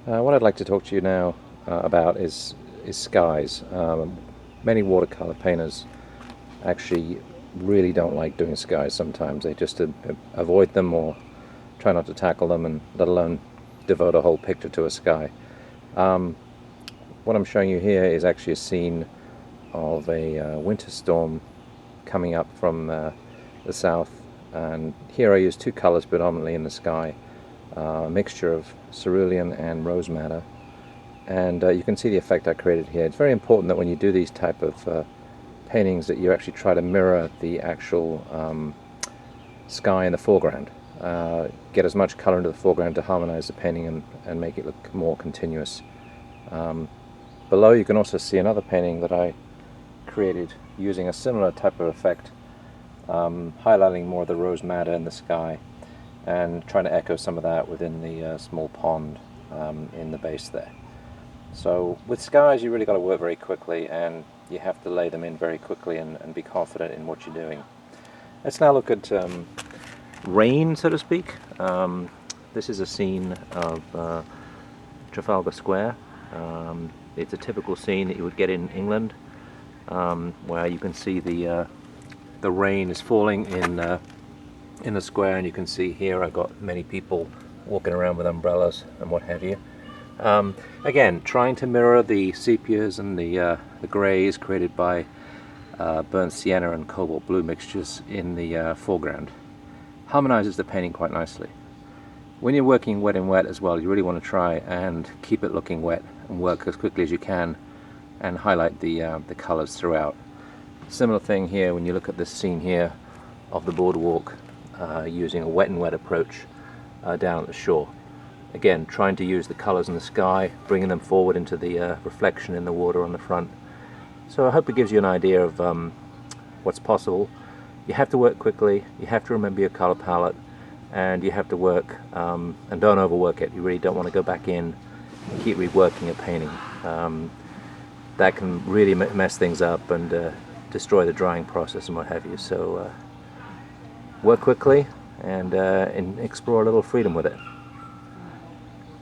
What I'd like to talk to you now about is skies. Many watercolor painters actually really don't like doing skies sometimes. They just avoid them or try not to tackle them, and let alone devote a whole picture to a sky. What I'm showing you here is actually a scene of a winter storm coming up from the south, and here I use two colors predominantly in the sky. A mixture of cerulean and rose madder, and you can see the effect I created here. It's very important that when you do these type of paintings that you actually try to mirror the actual sky in the foreground. Get as much color into the foreground to harmonize the painting and make it look more continuous. Below you can also see another painting that I created using a similar type of effect, highlighting more of the rose madder in the sky and trying to echo some of that within the small pond in the base there. So with skies you really got to work very quickly, and you have to lay them in very quickly and be confident in what you're doing. Let's now look at rain, so to speak. This is a scene of Trafalgar Square. It's a typical scene that you would get in England, where you can see the rain is falling in the square, and you can see here I've got many people walking around with umbrellas and what have you. Again, trying to mirror the sepias and the greys created by burnt sienna and cobalt blue mixtures in the foreground. Harmonizes the painting quite nicely. When you're working wet and wet as well, you really want to try and keep it looking wet and work as quickly as you can and highlight the colors throughout. Similar thing here when you look at this scene here of the boardwalk, using a wet and wet approach down at the shore. Again, trying to use the colors in the sky, bringing them forward into the reflection in the water on the front. So I hope it gives you an idea of what's possible. You have to work quickly, you have to remember your color palette, and you have to work and don't overwork it. You really don't want to go back in and keep reworking a painting. That can really mess things up and destroy the drying process and what have you. So work quickly and explore a little freedom with it.